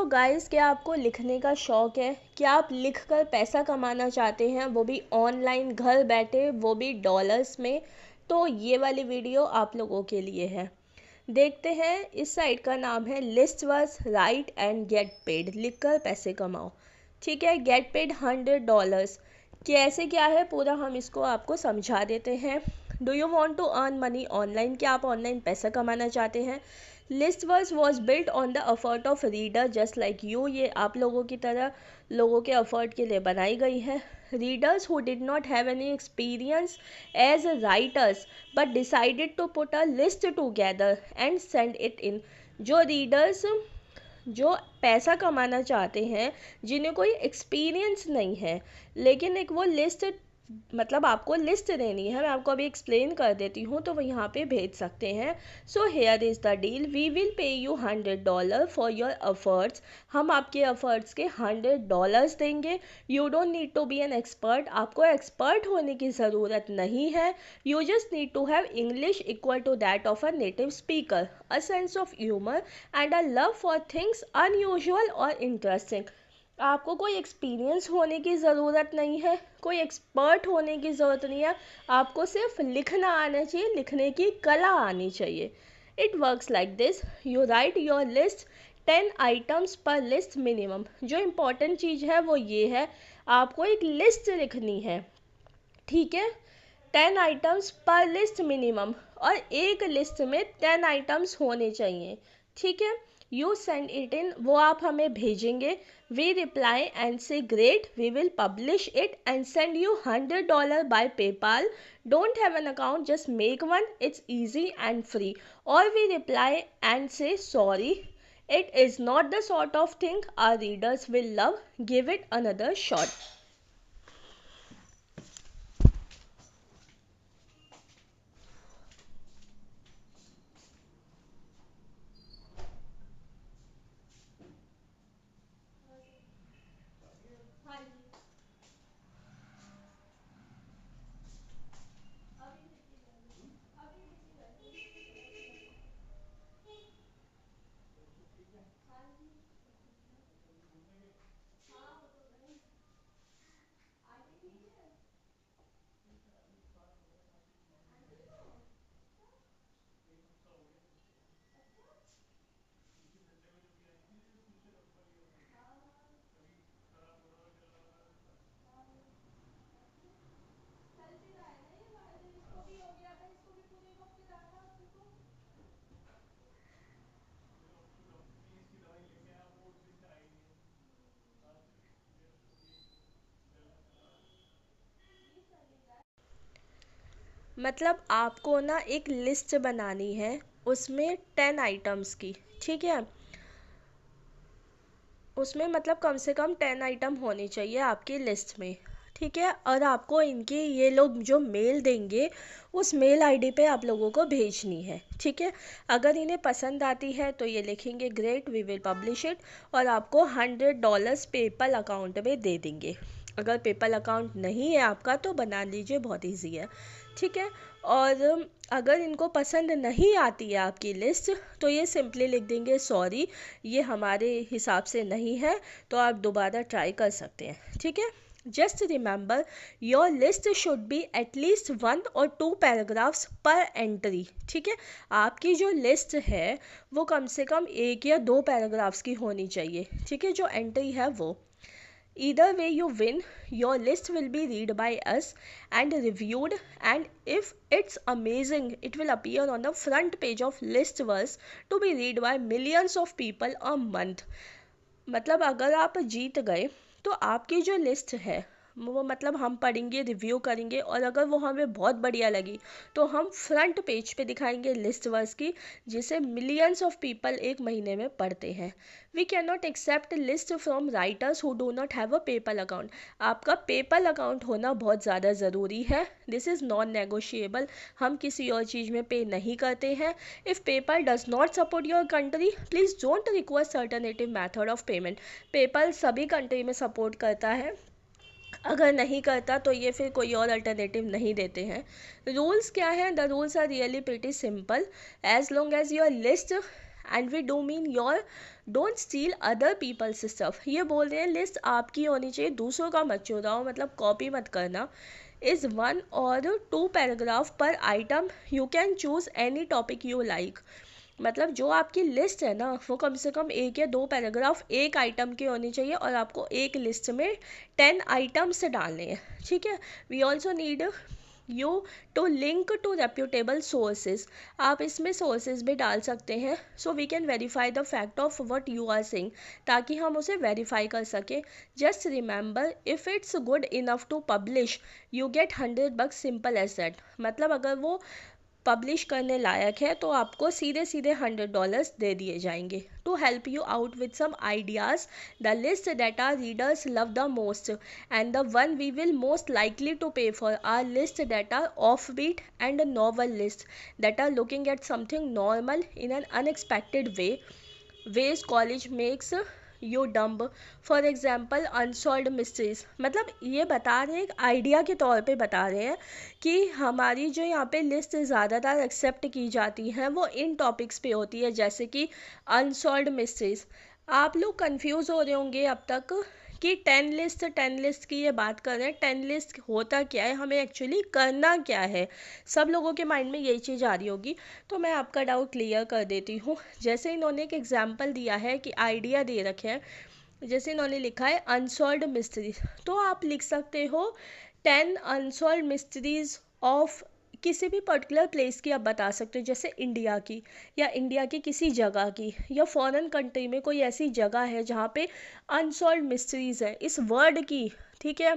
तो गाइस, क्या आपको लिखने का शौक है? क्या आप लिखकर पैसा कमाना चाहते हैं, वो भी ऑनलाइन घर बैठे, वो भी डॉलर्स में? तो ये वाली वीडियो आप लोगों के लिए है। देखते हैं। इस साइट का नाम है लिस्टवर्स राइट एंड गेट पेड, लिखकर पैसे कमाओ। ठीक है, गेट पेड $100। कैसे क्या है पूरा हम इसको आपको समझा देते हैं। Do you want to earn money online? क्या आप ऑनलाइन पैसा कमाना चाहते हैं? Listverse was built on the effort of reader just like you. ये आप लोगों की तरह लोगों के एफर्ट के लिए बनाई गई है। Readers who did not have any experience as writers but decided to put a list together and send it in. जो रीडर्स जो पैसा कमाना चाहते हैं, जिन्हें कोई एक्सपीरियंस नहीं है, लेकिन एक वो लिस्ट, मतलब आपको लिस्ट देनी है, मैं आपको अभी एक्सप्लेन कर देती हूँ, तो वो यहाँ पे भेज सकते हैं। So here is the deal, we will pay you $100 for your efforts. हम आपके एफर्ट्स के $100 देंगे। You don't need to be an expert, आपको एक्सपर्ट होने की ज़रूरत नहीं है। You just need to have English equal to that of a native speaker, a sense of humour and a love for things unusual और interesting. आपको कोई experience होने की ज़रूरत नहीं है, कोई एक्सपर्ट होने की ज़रूरत नहीं है, आपको सिर्फ लिखना आना चाहिए, लिखने की कला आनी चाहिए। It works like this, you right your list 10 items पर लिस्ट मिनिमम। जो इम्पोर्टेंट चीज़ है वो ये है, आपको एक लिस्ट लिखनी है। ठीक है, 10 आइटम्स पर लिस्ट मिनिमम, और एक लिस्ट में 10 आइटम्स होने चाहिए। ठीक है, यू सेंड इट इन, वो आप हमें भेजेंगे। We reply and say great, we will publish it and send you $100 by PayPal. Don't have an account, just make one, it's easy and free. और we reply and say sorry, it is not the sort of thing our readers will love, give it another shot. मतलब आपको ना एक list बनानी है, उसमें 10 items की। ठीक है, उसमें मतलब कम से कम 10 आइटम होने चाहिए आपकी लिस्ट में। ठीक है, और आपको इनकी, ये लोग जो मेल देंगे उस मेल आईडी पे आप लोगों को भेजनी है। ठीक है, अगर इन्हें पसंद आती है तो ये लिखेंगे great, we will publish it, और आपको $100 पेपल अकाउंट में दे देंगे। अगर पेपल अकाउंट नहीं है आपका तो बना लीजिए, बहुत ईजी है। ठीक है, और अगर इनको पसंद नहीं आती है आपकी लिस्ट तो ये सिंपली लिख देंगे सॉरी, ये हमारे हिसाब से नहीं है, तो आप दोबारा ट्राई कर सकते हैं। ठीक है, just remember your list should be at least 1 और 2 पैराग्राफ्स पर एंट्री। ठीक है, आपकी जो लिस्ट है वो कम से कम 1 या 2 पैराग्राफ्स की होनी चाहिए। ठीक है, जो एंट्री है वो। Either way you win, your list will be read by us and reviewed, and if it's amazing, it will appear on the front page of Listverse to be read by millions of people a month. मतलब अगर आप जीत गए तो आपकी जो list है वो, मतलब हम पढ़ेंगे, रिव्यू करेंगे, और अगर वो हमें बहुत बढ़िया लगी तो हम फ्रंट पेज पे दिखाएंगे लिस्ट वर्स की, जिसे मिलियंस ऑफ पीपल एक महीने में पढ़ते हैं। We can not accept list from writers who do not have a PayPal account. आपका पेपल अकाउंट होना बहुत ज़्यादा ज़रूरी है, दिस इज़ नॉन नेगोशिएबल। हम किसी और चीज़ में पे नहीं करते हैं। If PayPal does not support your country, please don't request alternative method of payment. PayPal सभी कंट्री में सपोर्ट करता है, अगर नहीं करता तो ये फिर कोई और अल्टरनेटिव नहीं देते हैं। रूल्स क्या है? The rules are really pretty simple. As long as your list and we do mean your, don't steal other people's stuff. ये बोल रहे हैं लिस्ट आपकी होनी चाहिए, दूसरों का मत चुराओ, मतलब कॉपी मत करना। इज़ 1 or 2 पैराग्राफ पर item, you can choose any topic you like. मतलब जो आपकी लिस्ट है ना वो कम से कम 1 या 2 पैराग्राफ एक आइटम की होनी चाहिए, और आपको एक लिस्ट में 10 आइटम्स डालने हैं, ठीक है। We also need you to link to reputable sources. आप इसमें सोर्सेज भी डाल सकते हैं, so we can verify the fact of what you are saying, ताकि हम उसे वेरीफाई कर सकें। Just remember if it's good enough to publish you get $100, simple as that. मतलब अगर वो पब्लिश करने लायक है तो आपको सीधे सीधे $100 दे दिए जाएंगे। To help you out with some ideas, the list that our readers love the most and the one we will most likely to pay for are lists that are offbeat and novel lists that are looking at something normal in an unexpected ways college makes you dumb. For example unsolved mysteries, मतलब ये बता रहे हैं, एक idea के तौर पे बता रहे हैं कि हमारी जो यहाँ पे लिस्ट ज़्यादातर एक्सेप्ट की जाती हैं वो इन टॉपिक्स पे होती है, जैसे कि अनसॉल्व्ड मिस्ट्रीज। आप लोग कंफ्यूज हो रहे होंगे अब तक कि 10 लिस्ट की ये बात कर रहे हैं, 10 लिस्ट होता क्या है, हमें एक्चुअली करना क्या है। सब लोगों के माइंड में यही चीज़ आ रही होगी, तो मैं आपका डाउट क्लियर कर देती हूँ। जैसे इन्होंने एक एग्जांपल दिया है कि आइडिया दे रखे हैं, जैसे इन्होंने लिखा है अनसॉल्व्ड मिस्ट्रीज, तो आप लिख सकते हो 10 अनसॉल्व्ड मिस्ट्रीज ऑफ किसी भी पर्टिकुलर प्लेस की आप बता सकते हो, जैसे इंडिया की, या इंडिया की किसी जगह की, या फॉरेन कंट्री में कोई ऐसी जगह है जहाँ पे अनसॉल्व्ड मिस्ट्रीज है इस वर्ड की, ठीक है,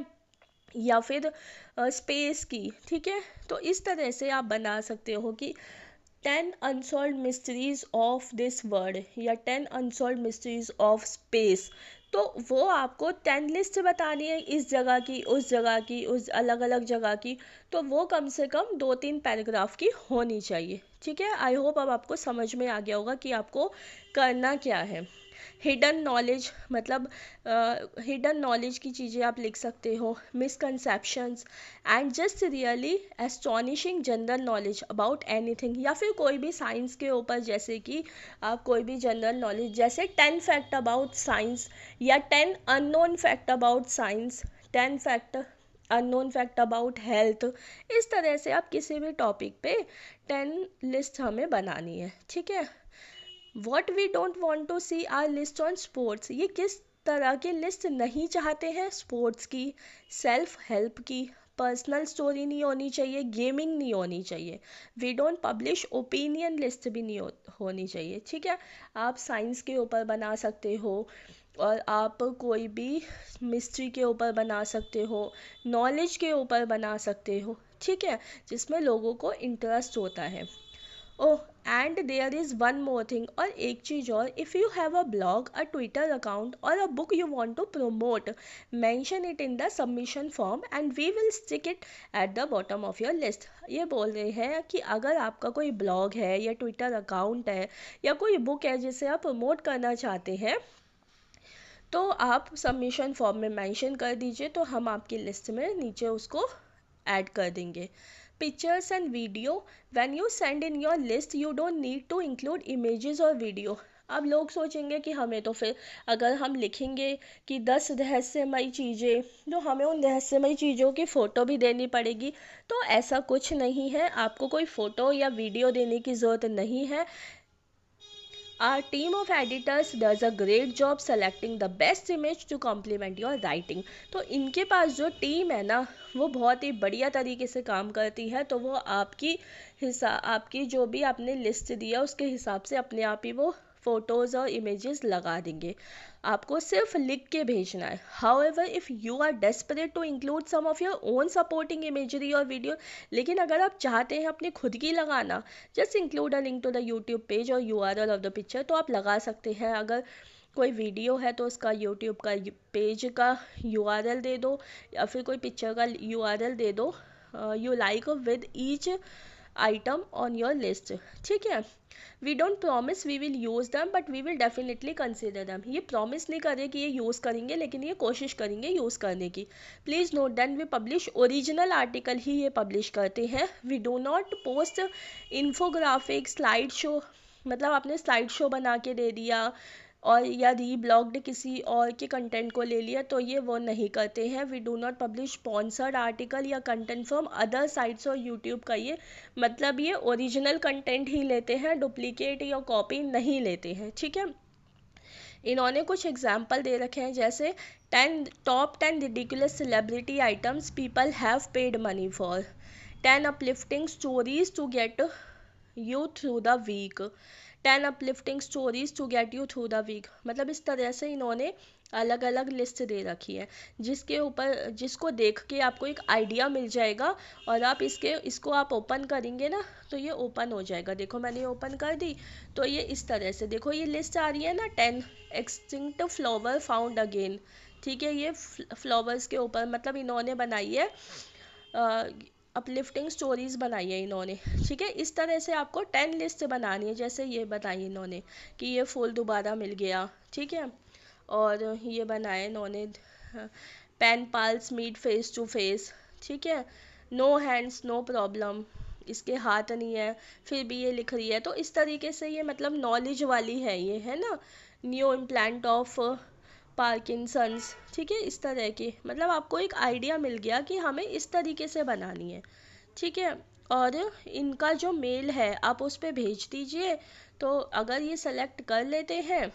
या फिर स्पेस की, ठीक है। तो इस तरह से आप बना सकते हो कि 10 unsolved mysteries of this word या 10 अनसॉल्व्ड मिस्ट्रीज ऑफ स्पेस। तो वो आपको 10 लिस्ट बतानी है इस जगह की, उस जगह की, उस अलग अलग जगह की, तो वो कम से कम 2-3 पैराग्राफ की होनी चाहिए, ठीक है। आई होप अब आपको समझ में आ गया होगा कि आपको करना क्या है। हिडन नॉलेज, मतलब हिडन नॉलेज की चीज़ें आप लिख सकते हो, misconceptions and just really astonishing general knowledge about anything, या फिर कोई भी साइंस के ऊपर, जैसे कि आप कोई भी जनरल नॉलेज, जैसे 10 फैक्ट अबाउट साइंस या 10 unknown fact about science, 10 fact unknown fact about health. इस तरह से आप किसी भी टॉपिक पे 10 लिस्ट हमें बनानी है, ठीक है। What we don't want to see are list on sports, ये किस तरह की लिस्ट नहीं चाहते हैं, स्पोर्ट्स की, सेल्फ हेल्प की, पर्सनल स्टोरी नहीं होनी चाहिए, गेमिंग नहीं होनी चाहिए, we don't publish opinion list भी नहीं होनी चाहिए, ठीक है। आप साइंस के ऊपर बना सकते हो, और आप कोई भी मिस्ट्री के ऊपर बना सकते हो, नॉलेज के ऊपर बना सकते हो, ठीक है, जिसमें लोगों को इंटरेस्ट होता है। Oh and there is one more thing, और एक चीज़ और, if you have a blog, a Twitter account और a book you want to promote, mention it in the submission form and we will stick it at the bottom of your list. ये बोल रहे हैं कि अगर आपका कोई blog है या ट्विटर अकाउंट है या कोई बुक है जिसे आप प्रमोट करना चाहते हैं, तो आप सबमिशन फॉर्म में मेंशन कर दीजिए, तो हम आपकी लिस्ट में नीचे उसको ऐड कर देंगे। Pictures and video, when you send in your list you don't need to include images और वीडियो। अब लोग सोचेंगे कि हमें तो फिर अगर हम लिखेंगे कि 10 रहस्यमयी चीज़ें, तो हमें उन रहस्यमयी चीज़ों की फ़ोटो भी देनी पड़ेगी। तो ऐसा कुछ नहीं है, आपको कोई फ़ोटो या वीडियो देने की ज़रूरत नहीं है। Our team of editors does a great job selecting the best image to complement your writing. तो इनके पास जो टीम है ना वो बहुत ही बढ़िया तरीके से काम करती है, तो वो आपकी जो भी आपने लिस्ट दिया उसके हिसाब से अपने आप ही वो फ़ोटोज़ और इमेजेस लगा देंगे। आपको सिर्फ लिख के भेजना है। However if you are desperate to include some of your own supporting imagery और वीडियो, लेकिन अगर आप चाहते हैं अपनी खुद की लगाना, just include a link to the YouTube page और URL ऑफ द पिक्चर, तो आप लगा सकते हैं। अगर कोई वीडियो है तो उसका यूट्यूब का पेज का URL दे दो, या फिर कोई पिक्चर का URL दे दो, you like with each item on your list, ठीक है। We don't promise we will use them but we will definitely consider them. ये प्रॉमिस नहीं करें कि ये यूज़ करेंगे, लेकिन ये कोशिश करेंगे यूज़ करने की। Please note that we publish original article ही ये पब्लिश करते हैं। We do not post infographic, slide show मतलब आपने स्लाइड शो बना के दे दिया और या रीब्लॉग्ड किसी और के कंटेंट को ले लिया, तो ये वो नहीं करते हैं। We do not publish sponsored article या कंटेंट फ्रॉम अदर साइट्स और यूट्यूब का ये मतलब ये ओरिजिनल कंटेंट ही लेते हैं, डुप्लीकेट या कॉपी नहीं लेते हैं, ठीक है। इन्होंने कुछ एग्जाम्पल दे रखे हैं, जैसे 10 ridiculous celebrity items people have paid money for, 10 uplifting stories to get you through the week, 10 uplifting stories to get you through the week. मतलब इस तरह से इन्होंने अलग अलग लिस्ट दे रखी है, जिसके ऊपर जिसको देख के आपको एक आइडिया मिल जाएगा और आप इसको आप ओपन करेंगे ना तो ये ओपन हो जाएगा। देखो मैंने ओपन कर दी तो ये इस तरह से देखो ये लिस्ट आ रही है ना, 10 एक्सटिंक्ट फ्लावर फाउंड अगेन, ठीक है। ये फ्लावर्स के ऊपर मतलब इन्होंने बनाई है, अपलिफ्टिंग स्टोरीज बनाई है इन्होंने, ठीक है। इस तरह से आपको 10 लिस्ट बनानी है, जैसे ये बताई इन्होंने कि ये फूल दोबारा मिल गया, ठीक है। और ये बनाए इन्होंने pen pals meet face to face, ठीक है। नो हैंड्स नो प्रॉब्लम, इसके हाथ नहीं है फिर भी ये लिख रही है, तो इस तरीके से ये मतलब नॉलेज वाली है ये, है ना। न्यू इम्प्लांट ऑफ पार्किंसंस, ठीक है। इस तरह की मतलब आपको एक आइडिया मिल गया कि हमें इस तरीके से बनानी है, ठीक है। और इनका जो मेल है आप उस पर भेज दीजिए। तो अगर ये सेलेक्ट कर लेते हैं,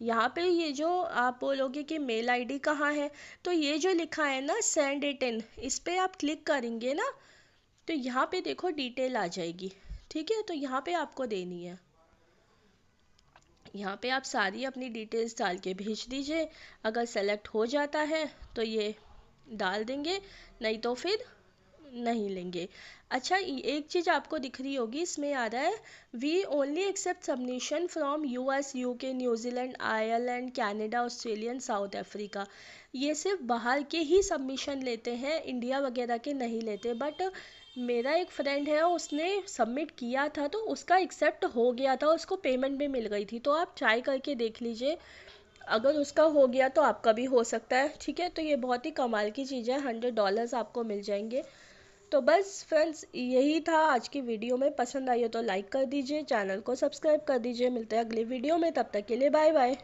यहाँ पे ये जो आप बोलोगे कि मेल आईडी कहाँ है, तो ये जो लिखा है ना सेंड इट इन, इस पर आप क्लिक करेंगे ना तो यहाँ पे देखो डिटेल आ जाएगी, ठीक है। तो यहाँ पे आपको देनी है, यहाँ पे आप सारी अपनी डिटेल्स डाल के भेज दीजिए। अगर सेलेक्ट हो जाता है तो ये डाल देंगे, नहीं तो फिर नहीं लेंगे। अच्छा एक चीज़ आपको दिख रही होगी, इसमें आ रहा है we only accept submission from US UK New Zealand Ireland Canada Australian South Africa. ये सिर्फ बाहर के ही सबमिशन लेते हैं, इंडिया वगैरह के नहीं लेते। बट मेरा एक फ्रेंड है उसने सबमिट किया था तो उसका एक्सेप्ट हो गया था, उसको पेमेंट भी मिल गई थी। तो आप ट्राई करके देख लीजिए, अगर उसका हो गया तो आपका भी हो सकता है, ठीक है। तो ये बहुत ही कमाल की चीज़ है, $100 आपको मिल जाएंगे। तो बस फ्रेंड्स यही था आज की वीडियो में, पसंद आई हो तो लाइक कर दीजिए, चैनल को सब्सक्राइब कर दीजिए। मिलते हैं अगली वीडियो में, तब तक के लिए बाय बाय।